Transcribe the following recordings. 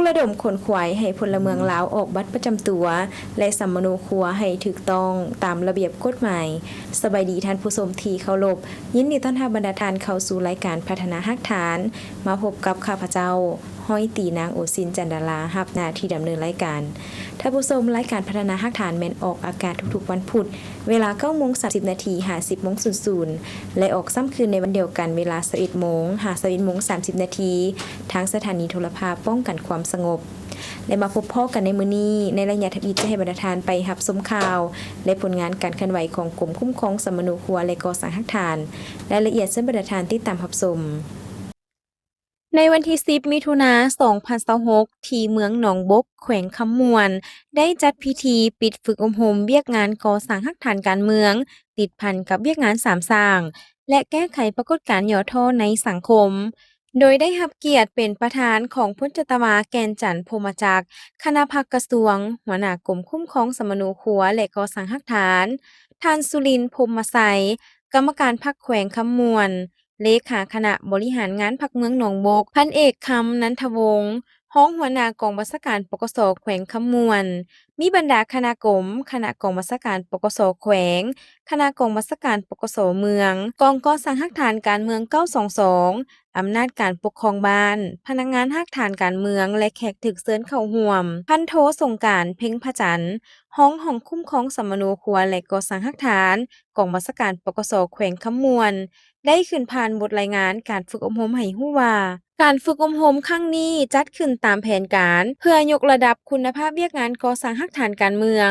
ระดมขนขวายให้พลเมืองลาวออกบัตรประจำตัวและสัมมโนครัวให้ถูกต้องตามระเบียบกฎหมายสบายดีท่านผู้ชมที่เคารพยินดีต้อนรับบรรดาท่านเข้าสู่รายการพัฒนาฮักฐานมาพบกับข้าพเจ้าห้อยตีนางโอซินจันดารารับหน้าที่ดำเนินรายการท่านผู้ชมรายการพัฒนาฮักฐานแม่นออกอากาศทุกๆวันพุธเวลา 9:30 นาที 50:00 และออกซ้ำคืนในวันเดียวกันเวลา 11:30 นาทีทางสถานีโทรภาพป้องกันความสงบและมาพบพ่อกันในมื้อนี้ในระยะทวีจะให้บรรดาทานไปรับชมข่าวและผลงานการเคลื่อนไหวของกรมคุ้มครองสัมมโนครัวและก่อสร้างฮักฐานรายละเอียดเชิญบรรดาทานติดตามรับชมในวันที่ 10 มิถุนายน 2026 ที่เมืองหนองบกแขวงคำมวนได้จัดพิธีปิดฝึกอบรมเวียกงานก่อสร้างฮักฐานการเมืองติดพันกับเวียกงานสามสร้างและแก้ไขปรากฏการณ์ย่อท้อในสังคมโดยได้รับเกียรติเป็นประธานของพลจตวาแกนจันทร์พรหมจักรคณะพักกระทรวงหัวหน้ากรมคุ้มครองสัมมโนครัวและก่อสร้างฮักฐานท่านสุรินทร์พรหมไสยกรรมการพรรคแขวงคำมวนเลขาคณะบริหารงานพรรคเมืองหนองบกพันเอกคำนันทวงศ์รองหัวหน้ากองบัญชาการปกสแขวงคำมวนมีบรรดาคณะกรมคณะกองบัญชาการปกสแขวงคณะกองบัญชาการปกสเมืองกองก่อสร้างฮักฐานการเมือง922อำนาจการปกครองบ้านพนักงานฮักฐานการเมืองและแขกถึกเชิญเข้าร่วมพันโทสงกรานต์เพ็งพระจันทร์ห้องคุ้มครองสัมมโนครัวและก่อสร้างฮักฐานกองบัญชาการปกสแขวงคำมวนได้ขึ้นผ่านบทรายงานการฝึกอบรมให้รู้ว่าการฝึกอบรมครั้งนี้จัดขึ้นตามแผนการเพื่อยกระดับคุณภาพเวียกงานก่อสร้างฮักฐานการเมือง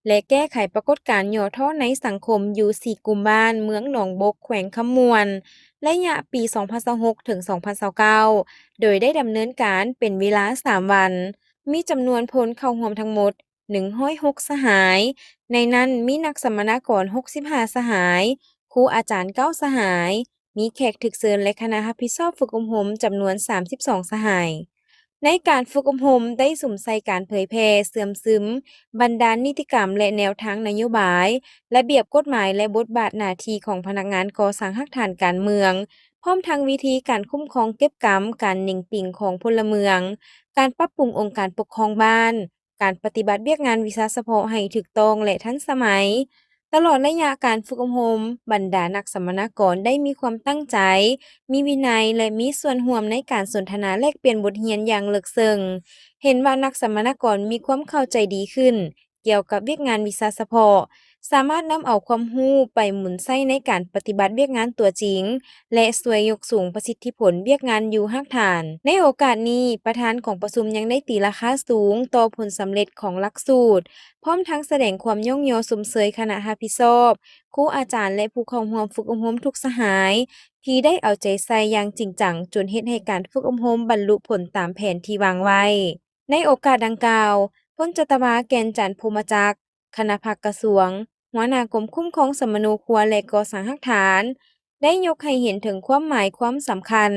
และแก้ไขปรากฏการณ์ย่อท้อในสังคมอยู่4กลุ่มบ้านเมืองหนองบกแขวงคำมวนระยะปี 2026 ถึง 2029 โดยได้ดำเนินการเป็นเวลา3วันมีจำนวนพลเข้าร่วมทั้งหมด106สหายในนั้นมีนักสัมมนากร65สหายครูอาจารย์9สหายมีแขกถึกเชิญและคณะรับผิดชอบฝึกอบรมจำนวน32สหายในการฝึกอบรมได้สุ่มใส่การเผยแพร่เสื่อมซึมบรรดาลนิติกรรมและแนวทางนโยบายระเบียบกฎหมายและบทบาทหน้าที่ของพนักงานก่อสร้างฮักฐานการเมืองพร้อมทั้งวิธีการคุ้มครองเก็บกำการนิ่งปิงของพลเมืองการปรับปรุงองค์การปกครองบ้านการปฏิบัติเวียกงานวิชาเฉพาะให้ถูกต้องและทันสมัยตลอดระยะการฝึกอบรมบรรดานักสัมมนากรได้มีความตั้งใจมีวินัยและมีส่วนร่วมในการสนทนาแลกเปลี่ยนบทเรียนอย่างลึกซึ้งเห็นว่านักสัมมนากรมีความเข้าใจดีขึ้นเกี่ยวกับเวียกงานวิชาเฉพาะสามารถนำเอาความรู้ไปหมุนใช้ในการปฏิบัติเวียกงานตัวจริงและช่วยยกสูงประสิทธิผลเวียกงานอยู่ฮักฐานในโอกาสนี้ประธานของประชุมยังได้ตีราคาสูงต่อผลสำเร็จของหลักสูตรพร้อมทั้งแสดงความย่องยอสมเสยคณะรับผิดชอบครูอาจารย์และผู้เข้าร่วมฝึกอบรมทุกสหายที่ได้เอาใจใส่อย่างจริงจังจนเฮ็ดให้การฝึกอบรมบรรลุผลตามแผนที่วางไว้ในโอกาสดังกล่าวพลจตวาแกนจันทร์พรหมจักรคณะพักกระทรวงหัวหน้ากรมคุ้มครองสัมมโนครัวและก่อสร้างฮักฐานได้ยกให้เห็นถึงความหมายความสำคัญ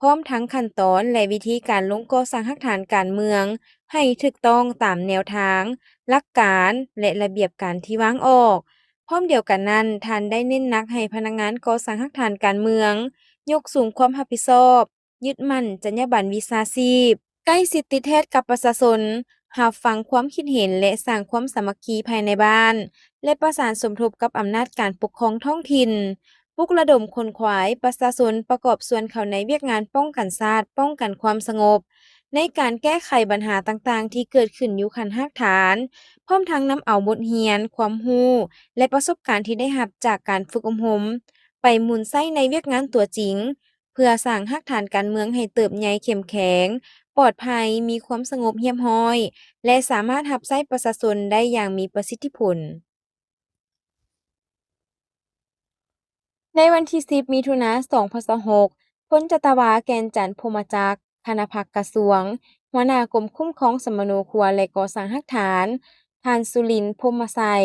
พร้อมทั้งขั้นตอนและวิธีการลงก่อสร้างฮักฐานการเมืองให้ถูกต้องตามแนวทางหลักการและระเบียบการที่วางออกพร้อมเดียวกันนั้นท่านได้เน้นหนักให้พนักงานก่อสร้างฮักฐานการเมืองยกสูงความรับผิดชอบยึดมั่นจรรยาบรรณวิชาชีพใกล้ชิดติดแท้กับประชาชนรับฟังความคิดเห็นและสร้างความสามัคคีภายในบ้านและประสานสมทบกับอำนาจการปกครองท้องถิ่นปลุกระดมคนขวายประชาชนประกอบส่วนเข้าในเวียกงานป้องกันชาติป้องกันความสงบในการแก้ไขปัญหาต่างๆที่เกิดขึ้นอยู่ขั้นรากฐานพร้อมทั้งนำเอาบทเรียนความรู้และประสบการณ์ที่ได้รับจากการฝึกอบรมไปหมุนใช้ในเวียกงานตัวจริงเพื่อสร้างรากฐานการเมืองให้เติบใหญ่เข้มแข็งปลอดภัยมีความสงบเรียบร้อยและสามารถรับใช้ประชาชนได้อย่างมีประสิทธิผลในวันที่ 10 มิถุนายน 2026พลจตวาแกนจันทร์พรหมจักรคณะพักกระทรวงหัวหน้ากรมคุ้มครองสัมมโนครัวและก่อสร้างฮักฐานท่านสุรินทร์พรหมไสย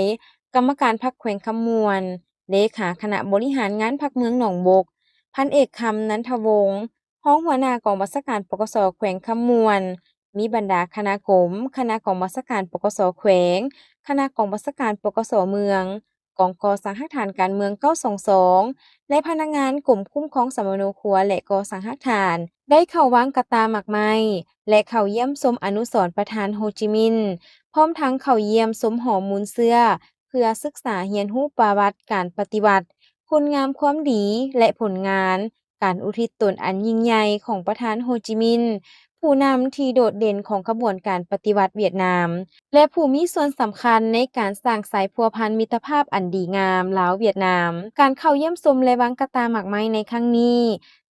กรรมการพรรคแขวงคำมวนเลขาคณะบริหารงานพรรคเมืองหนองบกพันเอกคำนันทวงศ์รองหัวหน้ากองบัญชาการปกสแขวงคำมวนมีบรรดาคณะกรมคณะกองบัญชาการปกสแขวงคณะกองบัญชาการปกสเมืองกองก่อสร้างฮักฐานการเมือง922และพนักงานกลุ่มคุ้มครองสัมมโนครัวและก่อสร้างฮักฐาน ได้เข้าวางกะตาหมากไม้และเข้าเยี่ยมชมอนุสรณ์ประธานโฮจิมินห์พร้อมทั้งเข้าเยี่ยมชมหอมูลเสื้อเพื่อศึกษาเรียนรู้ประวัติการปฏิบัติคุณงามความดีและผลงานการอุทิศตนอันยิ่งใหญ่ของประธานโฮจิมินห์ผู้นำที่โดดเด่นของขบวนการปฏิวัติเวียดนามและผู้มีส่วนสำคัญในการสร้างสายพัวพันมิตรภาพอันดีงามลาวเวียดนามการเข้าเยี่ยมชมและวางกะตาหมากไม้ในครั้งนี้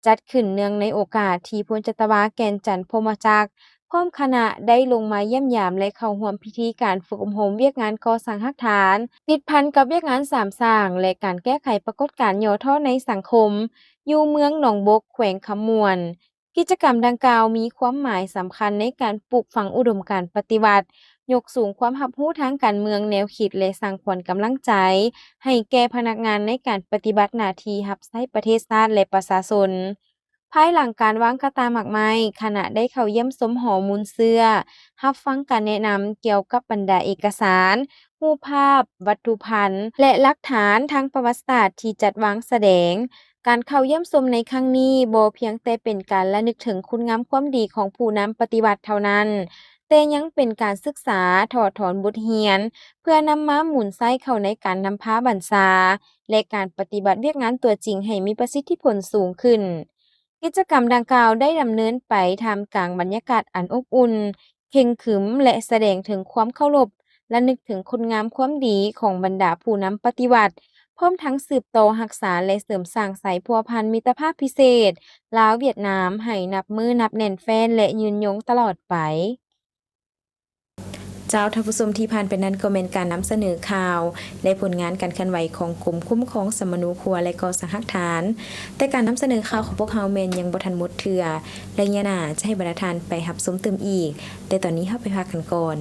จัดขึ้นเนื่องในโอกาสที่พลจัตวาแก่นจันทน์พรหมจักรพร้อมคณะได้ลงมาเยี่ยมยามและเข้าร่วมพิธีการฝึกอบรมเวียกงานก่อสร้างหลักฐานติดพันกับเวียกงานสามสร้างและการแก้ไขปรากฏการณ์ย่อท้อในสังคมอยู่เมืองหนองบกแขวงคำมวนกิจกรรมดังกล่าวมีความหมายสำคัญในการปลูกฝังอุดมการณ์ปฏิวัติยกสูงความรับรู้ทางการเมืองแนวคิดและสร้างขวัญกำลังใจให้แก่พนักงานในการปฏิบัติหน้าที่รับใช้ประเทศชาติและประชาชนภายหลังการวางกะตาหมากไม้คณะได้เข้าเยี่ยมชมหอมูลเสื้อรับฟังการแนะนำเกี่ยวกับบรรดาเอกสารรูปภาพวัตถุพรรณและหลักฐานทางประวัติศาสตร์ที่จัดวางแสดงการเข้าเยี่ยมชมในครั้งนี้บ่เพียงแต่เป็นการระลึกถึงคุณงามความดีของผู้นำปฏิวัติเท่านั้นแต่ยังเป็นการศึกษาถอดถอนบทเรียนเพื่อนำมาหมุนใช้เข้าในการนำพาบรรษาและการปฏิบัติเวียกงานตัวจริงให้มีประสิทธิผลสูงขึ้นกิจกรรมดังกล่าวได้ดำเนินไปท่ามกลางบรรยากาศอันอบอุ่นเข่งขรึมและแสดงถึงความเคารพและนึกถึงคุณงามความดีของบรรดาผู้นำปฏิวัติพร้อมทั้งสืบต่อรักษาและเสริมสร้างสายพัวพันมิตรภาพพิเศษลาวเวียดนามให้นับมือนับแน่นแฟนและยืนยงตลอดไปเจ้าท่านผู้ชมที่ผ่านไปนั้นก็เป็นการนำเสนอข่าวและผลงานการเคลื่อนไหวของกรมคุ้มครองสมนูครัวและก่อสร้างหลักฐานแต่การนำเสนอข่าวของพวกเฮาแม่นยังบ่ทันหมดเทื่อและเนี่ยน่าจะให้บรรดาท่านไปรับชมเติมอีกแต่ตอนนี้เฮาไปพักกันก่อน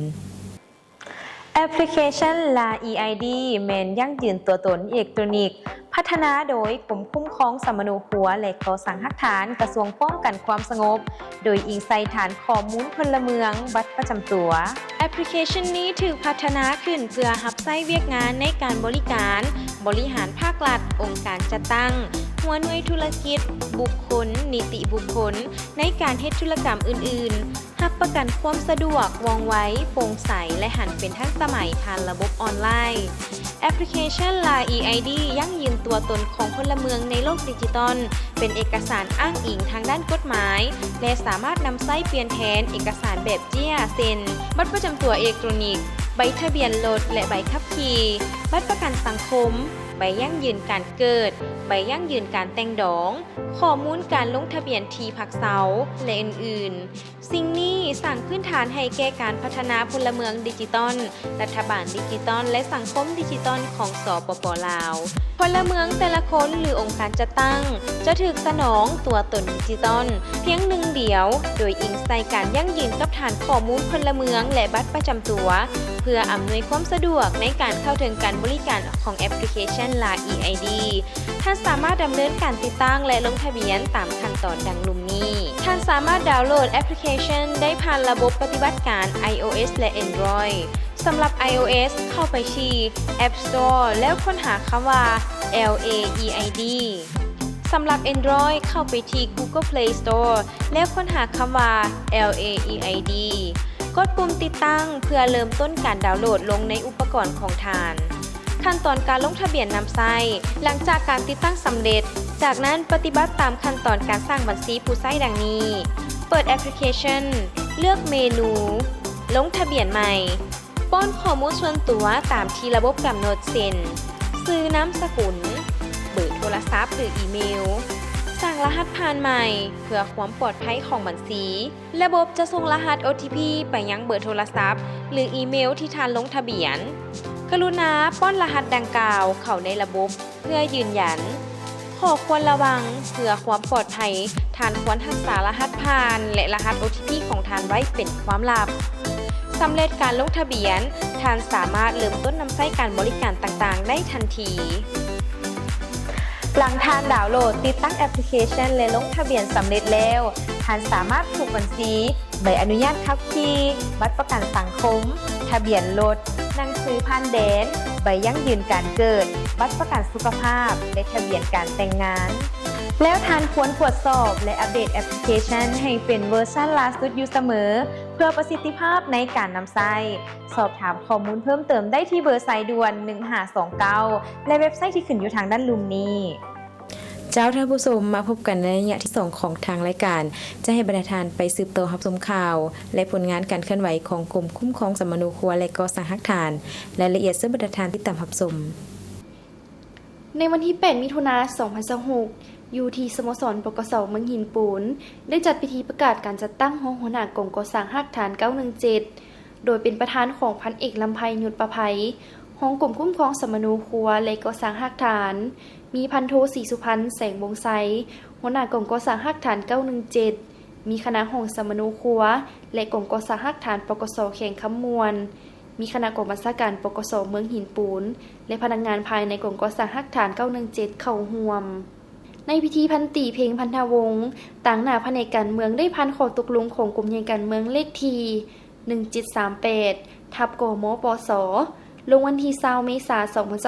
แอปพลิเคชัน LA EID แม่นยั่งยืนตัวตนอิเล็กทรอนิกส์พัฒนาโดยกรมคุ้มครองสมนูครัวและก่อสร้างหลักฐานกระทรวงป้องกันความสงบโดยอิงใส่ฐานข้อมูลพลเมืองบัตรประจำตัวแอปพลิเคชันนี้ถูกพัฒนาขึ้นเพื่อรับใช้เวียกงานในการบริการบริหารภาครัฐองค์การจัดตั้งหัวหน่วยธุรกิจบุคคลนิติบุคคลในการเฮ็ดธุรกรรมอื่นๆรับประกันความสะดวกว่องไวโปร่งใสและหันเป็นทันสมัยผ่านระบบออนไลน์แอปพลิเคชัน LA EID ยั่งยืนตัวตนของพลเมืองในโลกดิจิทัลเป็นเอกสารอ้างอิงทางด้านกฎหมายและสามารถนำใช้เปลี่ยนแทนเอกสารแบบเจี้ยเซ็นบัตรประจำตัวอิเล็กทรอนิกส์ใบทะเบียนรถและใบขับขี่บัตรประกันสังคมใบยั่งยืนการเกิดใบยั่งยืนการแต่งดองข้อมูลการลงทะเบียนที่พักเสาและอื่นๆสิ่งนี้สร้างพื้นฐานให้แก่การพัฒนาพลเมืองดิจิตอลรัฐบาลดิจิตอลและสังคมดิจิตอลของสปป.ลาวพลเมืองแต่ละคนหรือองค์การจัดตั้งจะถูกสนองตัวตนดิจิตอลเพียงหนึ่งเดียวโดยอิงใส่การยั่งยืนกับฐานข้อมูลพลเมืองและบัตรประจำตัวเพื่ออำนวยความสะดวกในการเข้าถึงการบริการของแอปพลิเคชัน LA EID ท่านสามารถดำเนินการติดตั้งและลงทะเบียนตามขั้นตอนดังลุ่มนี้ท่านสามารถดาวน์โหลดแอปพลิเคชันได้ผ่านระบบปฏิบัติการ iOS และ Android สำหรับ iOS เข้าไปที่ App Store แล้วค้นหาคำว่า LA EID สำหรับ Android เข้าไปที่ Google Play Store แล้วค้นหาคำว่า LA EID กดปุ่มติดตั้งเพื่อเริ่มต้นการดาวน์โหลดลงในอุปกรณ์ของท่านขั้นตอนการลงทะเบียนนำไส้หลังจากการติดตั้งสำเร็จจากนั้นปฏิบัติตามขั้นตอนการสร้างบัญชีผู้ใช้ดังนี้เปิดแอปพลิเคชันเลือกเมนูลงทะเบียนใหม่ป้อนข้อมูลส่วนตัวตามที่ระบบกำหนดเช่นชื่อนามสกุลเบอร์โทรศัพท์หรืออีเมลสร้างรหัสผ่านใหม่เพื่อความปลอดภัยของบัญชีระบบจะส่งรหัส OTP ไปยังเบอร์โทรศัพท์หรืออีเมลที่ท่านลงทะเบียนกรุณาป้อนรหัสดังกล่าวเข้าในระบบเพื่อยืนยันข้อควรระวังเพื่อความปลอดภัยท่านควรรักษารหัสผ่านและรหัส OTP ของท่านไว้เป็นความลับสำเร็จการลงทะเบียนท่านสามารถเริ่มต้นนำใช้การบริการต่างๆได้ทันทีหลังท่านดาวน์โหลดติดตั้งแอปพลิเคชันและลงทะเบียนสำเร็จแล้วท่านสามารถผูกบัญชีใบอนุญาตขับขี่บัตรประกันสังคมทะเบียนรถหนังสือผ่านแดนใบยั่งยืนการเกิดบัตรประกันสุขภาพและทะเบียนการแต่งงาน แล้วทานควรตรวจสอบและอัปเดตแอปพลิเคชันให้เป็นเวอร์ชันล่าสุดอยู่เสมอเพื่อประสิทธิภาพในการนำใช้สอบถามข้อมูลเพิ่มเติมได้ที่เบอร์สายด่วน1529และเว็บไซต์ที่ขึ้นอยู่ทางด้านลุ่มนี้เจ้าท่านผู้ชมมาพบกันในระยะที่2ของทางรายการจะให้บรรดาทานไปสืบต่อรับชมข่าวและผลงานการเคลื่อนไหวของกรมคุ้มครองสมณูครัวและก่อสร้างฮักฐานรายละเอียดซึ่งบรรดาทานที่ตามรับชมในวันที่ 8 มิถุนายน 2026อยู่ที่สโมสรปกส.เมืองหินปูนได้จัดพิธีประกาศการจัดตั้งห้องหัวหน้ากองก่อสร้างฮักฐาน 917 โดยเป็นประธานของพันเอกลำไพหยุดประภัยห้องกรมคุ้มครองสมณูครัวและก่อสร้างฮักฐานมีพันโทศรีสุพรรณแสงวงไซหัวหน้ากองก่อสร้างฮักฐาน 917 มีคณะห้องสมณูครัวและกองก่อสร้างฮักฐานปกส.แข่งคำมวลมีคณะกองบัญชาการปกส.เมืองหินปูนและพนักงานภายในกองก่อสร้างฮักฐาน 917 เข้าร่วมในพิธีพันตีเพลงพันธวงศ์ต่างหน้าแผนกการเมืองได้พันข้อตกลงของกรมใหญ่การเมืองเลขที่1738ทับกมปสลงวันที่20 เมษายน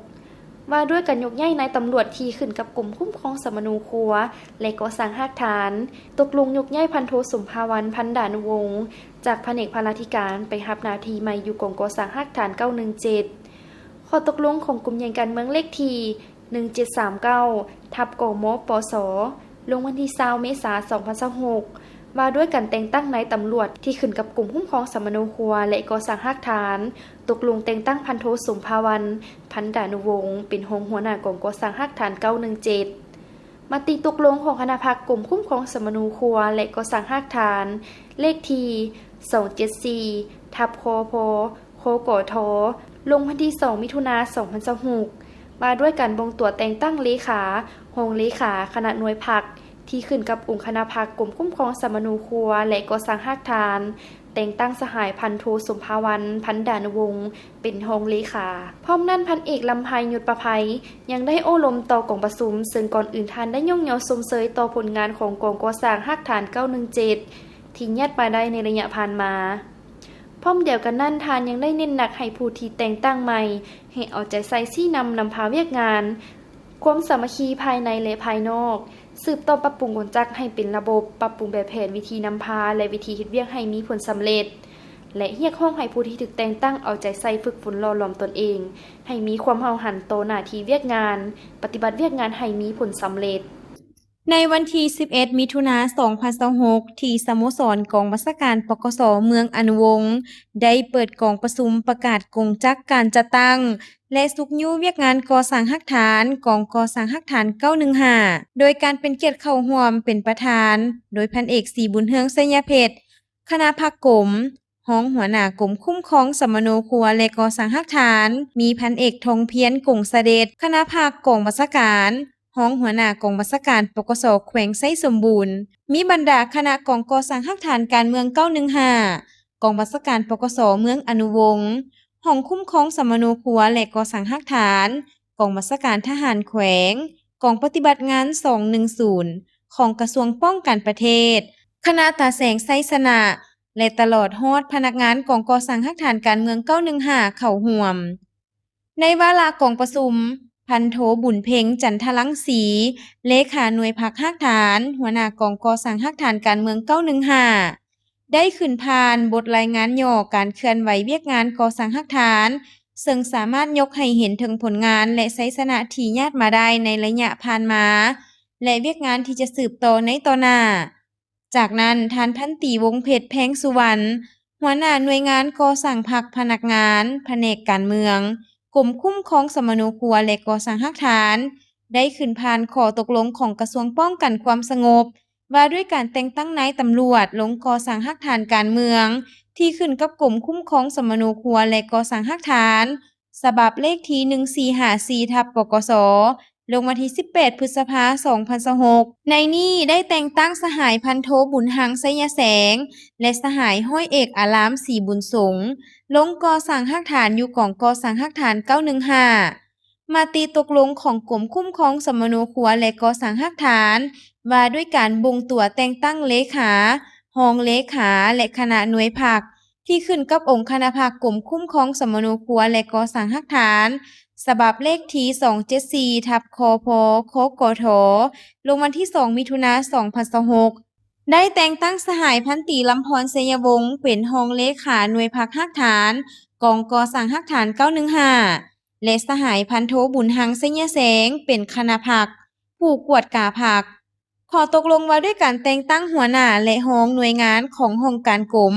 2026ว่าด้วยการยกย่ายนายตำรวจที่ขึ้นกับกรมคุ้มครองสมณูครัวและก่อสร้างฮักฐานตกลงยกย่ายพันโทสมภาวันพันดานุวงศ์จากแผนกพลาธิการไปรับหน้าที่ใหม่อยู่กองก่อสร้างฮักฐาน 917ข้อตกลงของกรมใหญ่การเมืองเลขที่1739ทับกมปสลงวันที่20 เมษายน 2026ว่าด้วยการแต่งตั้งนายตำรวจที่ขึ้นกับกลุ่มคุ้มครองสมณูครัวและก่อสร้างฮักฐานตกลงแต่งตั้งพันโทสมภาวันพันดานุวงศ์เป็นรองหัวหน้ากองก่อสร้างฮักฐาน 917มติตกลงของคณะพรรคกลุ่มคุ้มครองสมณูครัวและก่อสร้างฮักฐานเลขที่274ทับคพคกทลงวันที่2 มิถุนายน 2026มาด้วยการบ่งตัวแต่งตั้งเลขารองเลขาคณะหน่วยพรรคที่ขึ้นกับองค์คณะพรรคกลุ่มคุ้มครองสมณูครัวและก่อสร้างฮักฐานแต่งตั้งสหายพันโทสมภาวันพันดานุวงศ์เป็นรองเลขาพร้อมนั้นพันเอกลำไพหยุดประภัยยังได้โอ้ลมต่อกองประชุมซึ่งก่อนอื่นท่านได้ย่องเยาชมเชยต่อผลงานของกองก่อสร้างฮักฐาน 917ที่ยัดมาได้ในระยะผ่านมาพร้อมเดียวกันนั่นทานยังได้เน้นหนักให้ผู้ที่แต่งตั้งใหม่ให้เอาใจใส่ซี่นำพาเวียกงานความสามัคคีภายในและภายนอกสืบต่อปรับปรุงกลจักให้เป็นระบบปรับปรุงแบบแผนวิธีนำพาและวิธีเฮ็ดเวียกให้มีผลสำเร็จและเรียกร้องให้ผู้ที่ถูกแต่งตั้งเอาใจใส่ฝึกฝนหล่อหลอมตนเองให้มีความเฮาหันต่อหน้าที่เวียกงานปฏิบัติเวียกงานให้มีผลสำเร็จในวันที่11 มิถุนายน 2026ที่สโมสรกองบัญชาการปกส.เมืองอนุวงศ์ได้เปิดกองประชุมประกาศกงจักการจัดตั้งและสุกยู่เวียกงานก่อสร้างฮักฐานกองก่อสร้างฮักฐาน 915โดยการเป็นเกียรติเข้าร่วมเป็นประธานโดยพันเอกศรีบุญเฮืองไสยเพชรคณะพรรคกรมรองหัวหน้ากรมคุ้มครองสมณูครัวและก่อสร้างฮักฐานมีพันเอกทองเพียรกงเสด็จคณะพรรคกองบัญชาการรองหัวหน้ากองบัญชาการปกส.แขวงไซสมบูรณ์มีบรรดาคณะกองก่อสร้างฮักฐานการเมือง 915กองบัญชาการปกส.เมืองอนุวงศ์ห้องคุ้มครองสมณูครัวและก่อสร้างฮักฐานกองบัญชาการทหารแขวงกองปฏิบัติงาน210ของกระทรวงป้องกันประเทศคณะตาแสงไซสนะและตลอดฮอดพนักงานกองก่อสร้างฮักฐานการเมือง 915เข้าร่วมในวาระกองประชุมพันโทบุญเพ็งจันทลังสีเลขาหน่วยพักฮักฐานหัวหน้ากองก่อสร้างฮักฐานการเมือง 915ได้ขึ้นผ่านบทรายงานย่อการเคลื่อนไหวเวียกงานก่อสร้างฮักฐานซึ่งสามารถยกให้เห็นถึงผลงานและไสชนะที่ญาติมาได้ในระยะผ่านมาและเวียกงานที่จะสืบต่อในต่อหน้าจากนั้นท่านพันตรีวงเพชรแพงสุวรรณหัวหน้าหน่วยงานก่อสร้างพรรคพนักงานแผนกการเมืองกรมคุ้มครองสมณูครัวและก่อสร้างฮักฐานได้ขึ้นผ่านข้อตกลงของกระทรวงป้องกันความสงบว่าด้วยการแต่งตั้งนายตำรวจลงก่อสร้างฮักฐานการเมืองที่ขึ้นกับกรมคุ้มครองสมณูครัวและก่อสร้างฮักฐานฉบับเลขที่1454ทับปกส.ลงวันที่18 พฤษภาคม 2026ในนี้ได้แต่งตั้งสหายพันโทบุญหังไสยแสงและสหายห้อยเอกอารามศรีบุญสงลงก่อสร้างฮักฐานอยู่กองก่อสร้างฮักฐาน 915มาตีตกลงของกรมคุ้มครองสมณูครัวและก่อสร้างฮักฐานว่าด้วยการบ่งตัวแต่งตั้งเลขารองเลขาและคณะหน่วยพรรคที่ขึ้นกับองค์คณะพรรคกรมคุ้มครองสมณูครัวและก่อสร้างฮักฐาน ฉบับเลขที่274/คพคกทลงวันที่2มิถุนายน2026ได้แต่งตั้งสหายพันตรีลำพรเสยวงศ์เป็นรองเลขาหน่วยพักฮักฐานกองกสังฮักฐาน915และสหายพันโทบุญหังเสยแสงเป็นคณะพักผู้กวดกาพักขอตกลงว่าด้วยการแต่งตั้งหัวหน้าและรองหน่วยงานขององค์การกรม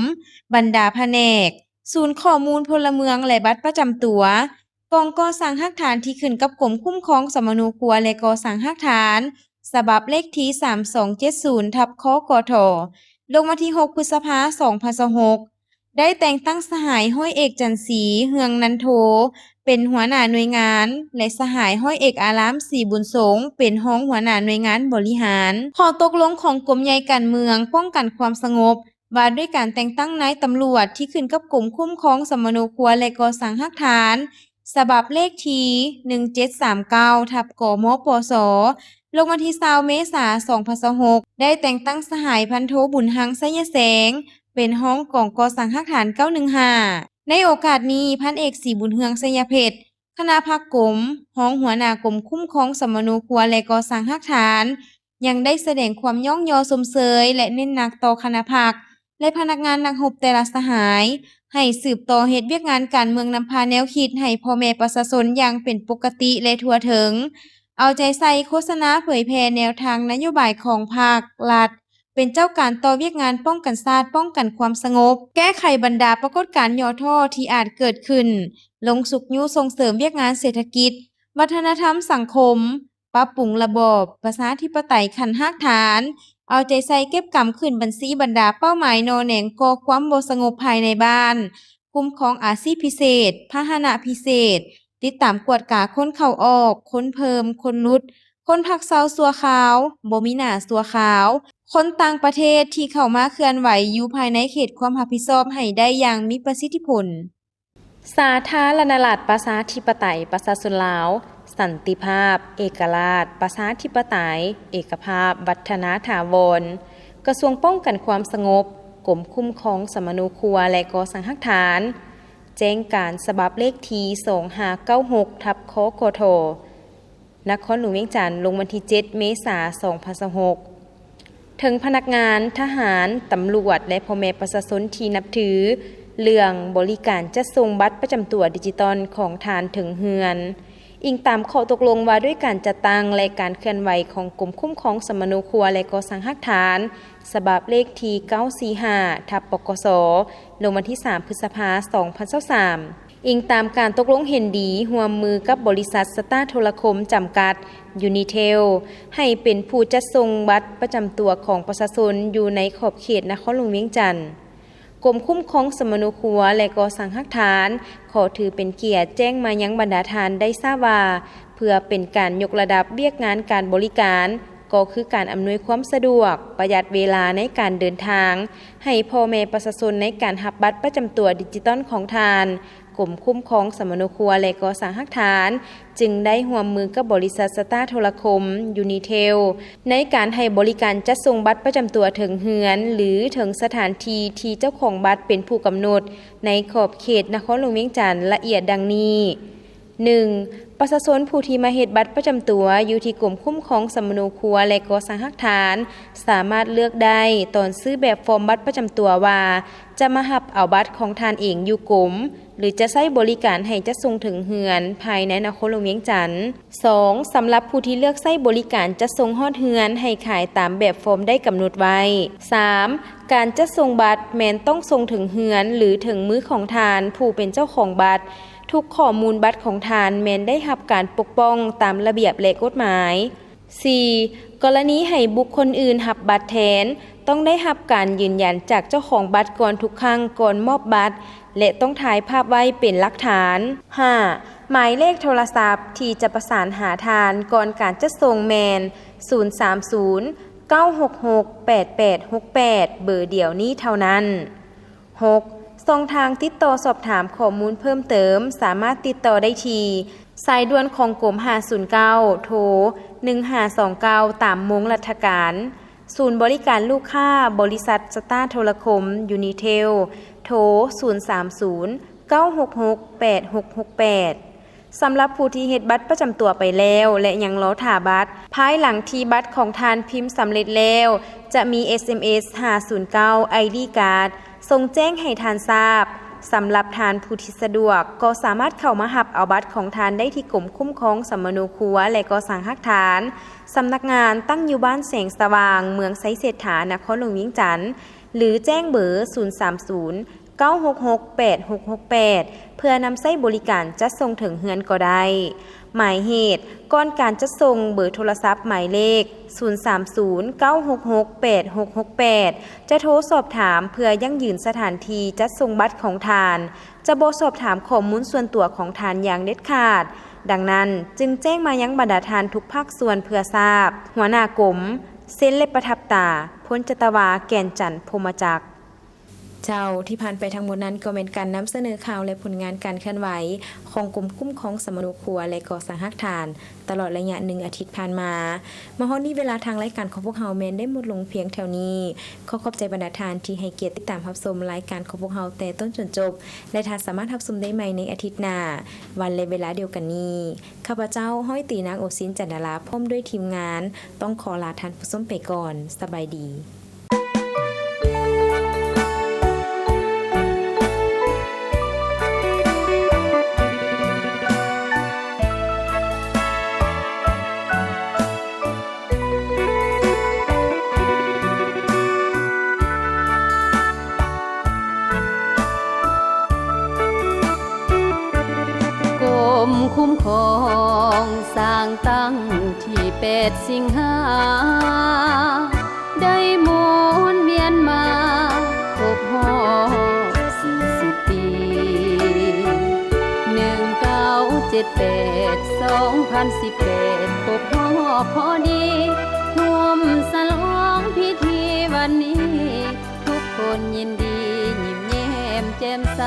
บรรดาแผนกศูนย์ข้อมูลพลเมืองและบัตรประจำตัวกองก่อสร้างฮักฐานที่ขึ้นกับกรมคุ้มครองสมนูครัวและก่อสร้างฮักฐานฉบับเลขที่3270/คกทลงวันที่6พฤษภาคม2026ได้แต่งตั้งสหายห้อยเอกจันทร์ศรีเฮืองนันโทเป็นหัวหน้าหน่วยงานและสหายห้อยเอกอารามศรีบุญสงฆ์เป็นรองหัวหน้าหน่วยงานบริหารข้อตกลงของกรมใหญ่การเมืองป้องกันความสงบว่าด้วยการแต่งตั้งนายตำรวจที่ขึ้นกับกรมคุ้มครองสมนูครัวและก่อสร้างฮักฐานฉบับเลขที่1739/กมปสลงวันที่20เมษายน2026ได้แต่งตั้งสหายพันโทบุญหังไสยแสงเป็นรองกองก่อสร้างฮักฐาน915ในโอกาสนี้พันเอกศรีบุญเฮืองไสยเพชรคณะภาคกรมรองหัวหน้ากรมคุ้มครองสมนูครัวและก่อสร้างฮักฐานยังได้แสดงความย่องยอสมเสยและเน้นหนักต่อคณะภาคและพนักงานนักรบแต่ละสหายให้สืบต่อเฮ็ดเวียกงานการเมืองนำพาแนวคิดให้พ่อแม่ประชาชนอย่างเป็นปกติและทั่วถึงเอาใจใส่โฆษณาเผยแพร่แนวทางนโยบายของภาครัฐเป็นเจ้าการต่อเวียกงานป้องกันชาติป้องกันความสงบแก้ไขบรรดาปรากฏการณ์ย่อท้อที่อาจเกิดขึ้นลงสุกยุส่งเสริมเวียกงานเศรษฐกิจวัฒนธรรมสังคมปรับปรุงระบอบประชาธิปไตยขั้นรากฐานเอาใจใส่เก็บกำขึ้นบัญชีบรรดาเป้าหมายนอแหนงก่อความบ่สงบภายในบ้านคุ้มครองอาชีพพิเศษพาหนะพิเศษติดตามกวดกาคนเข้าออกคนเพิ่มคนนุดคนพักเซาสัวขาวบ่มีหน้าสัวขาวคนต่างประเทศที่เข้ามาเคลื่อนไหวอยู่ภายในเขตความรับผิดชอบให้ได้อย่างมีประสิทธิผลสาธารณรัฐประชาธิปไตยประชาชนลาวสันติภาพเอกราชประชาธิปไตยเอกภาพวัฒนถาวรกระทรวงป้องกันความสงบกรมคุ้มครองสมนูครัวและก่อสร้างฮักฐานแจ้งการฉบับเลขที่2596/คกทนครหลวงเวียงจันทน์ลงวันที่7เมษายน2026ถึงพนักงานทหารตำรวจและพ่อแม่ประชาชนที่นับถือเรื่องบริการจัดส่งบัตรประจำตัวดิจิตอลของทานถึงเฮือนอิงตามข้อตกลงว่าด้วยการจัดตั้งและการเคลื่อนไหวของกรมคุ้มครองสมนูครัวและก่อสร้างฮักฐานฉบับเลขที่945/ปกสลงวันที่3พฤษภาคม2023อิงตามการตกลงเห็นดีร่วมมือกับบริษัทสตาร์โทรคมจำกัดยูนิเทลให้เป็นผู้จัดส่งบัตรประจำตัวของประชาชนอยู่ในขอบเขตนครหลวงเวียงจันทน์กรมคุ้มครองสมนูครัวและก่อสร้างฮักฐานขอถือเป็นเกียรติแจ้งมายังบรรดาทานได้ทราบว่าเพื่อเป็นการยกระดับเวียกงานการบริการก็คือการอำนวยความสะดวกประหยัดเวลาในการเดินทางให้พ่อแม่ประชาชนในการรับบัตรประจำตัวดิจิตอลของทานกรมคุ้มครองสมนูครัวและก่อสร้างฮักฐานจึงได้ร่วมมือกับบริษัทสตาร์โทรคมยูนิเทลในการให้บริการจัดส่งบัตรประจำตัวถึงเฮือนหรือถึงสถานที่ที่เจ้าของบัตรเป็นผู้กำหนดในขอบเขตนครหลวงเวียงจันทน์ละเอียดดังนี้ 1. ประชาชนผู้ที่มาเฮ็ดบัตรประจำตัวอยู่ที่กรมคุ้มครองสมนูครัวและก่อสร้างฮักฐานสามารถเลือกได้ตอนซื้อแบบฟอร์มบัตรประจำตัวว่าจะมารับเอาบัตรของทานเองอยู่กรมหรือจะใช้บริการให้จัดส่งถึงเฮือนภายในนครหลวงเวียงจันทน์ 2. สำหรับผู้ที่เลือกใช้บริการจัดส่งฮอดเฮือนให้ขายตามแบบฟอร์มได้กำหนดไว้ 3. การจัดส่งบัตรแม้นต้องส่งถึงเฮือนหรือถึงมือของทานผู้เป็นเจ้าของบัตรทุกข้อมูลบัตรของทานแม้นได้รับการปกป้องตามระเบียบและกฎหมาย 4. กรณีให้บุคคลอื่นรับบัตรแทนต้องได้รับการยืนยันจากเจ้าของบัตรก่อนทุกครั้งก่อนมอบบัตรและต้องถ่ายภาพไว้เป็นหลักฐาน 5. หมายเลขโทรศัพท์ที่จะประสานหาทานก่อนการจัดส่งแมน030-966-8868เบอร์เดียวนี้เท่านั้น 6. ช่องทางติดต่อสอบถามข้อมูลเพิ่มเติมสามารถติดต่อได้ที่สายด่วนของกรม509โทร1529ตามมงราชการศูนย์บริการลูกค้าบริษัทสตาร์โทรคมยูนิเทลโทร030-966-8668 สำหรับผู้ที่เฮ็ดบัตรประจำตัวไปแล้วและยังรอถ่าบัตรภายหลังที่บัตรของทานพิมพ์สำเร็จแล้วจะมี SMS 509 ID Card ส่งแจ้งให้ทานทราบสำหรับทานผู้ที่สะดวกก็สามารถเข้ามาหับเอาบัตรของทานได้ที่กรมคุ้มครองสัมมโนครัวและก่อสร้างฮักฐานสำนักงานตั้งอยู่บ้านแสงสว่างเมืองไสเศรษฐานครหลวงเวียงจันทน์หรือแจ้งเบอร์ 030 966 8668 เพื่อนำใช้บริการจัดส่งถึงเฮือนก็ได้ หมายเหตุก่อนการจัดส่งเบอร์โทรศัพท์หมายเลข 030 966 8668 จะโทรสอบถามเพื่อยั่งยืนสถานที่จัดส่งบัตรของทาน จะบ่สอบถามข้อมูลส่วนตัวของทานอย่างเด็ดขาด ดังนั้นจึงแจ้งมายังบรรดาทานทุกภาคส่วนเพื่อทราบ หัวหน้ากรมเส้นเล็บประทับตาพ้นจตวาแก่นจันทร์พรหมจักรเจ้าที่ผ่านไปทั้งหมดนั้นก็เป็นการนำเสนอข่าวและผลงานการเคลื่อนไหวของกรมคุ้มครองสัมมโนครัวและก่อสร้างฮักฐานตลอดระยะ1 อาทิตย์ผ่านมาฮอดนี้เวลาทางรายการของพวกเฮาแม่นได้หมดลงเพียงแถวนี้ขอขอบใจบรรดาทานที่ให้เกียรติติดตามรับชมรายการของพวกเฮาแต่ต้นจนจบและท่านสามารถรับชมได้ใหม่ในอาทิตย์หน้าวันและเวลาเดียวกันนี้ข้าพเจ้าห้อยตีนางโอซินจันดาราพร้อมด้วยทีมงานต้องขอลาท่านผู้ชมไปก่อนสบายดีคุ้มครองสร้างตั้งที่8 สิงหาได้หมุนเวียนมาครบรอบ40 ปี1978 2018ครบรอบพอดีร่วมฉลองพิธีวันนี้ทุกคนยินดียิ้มแย้มแจ่มใส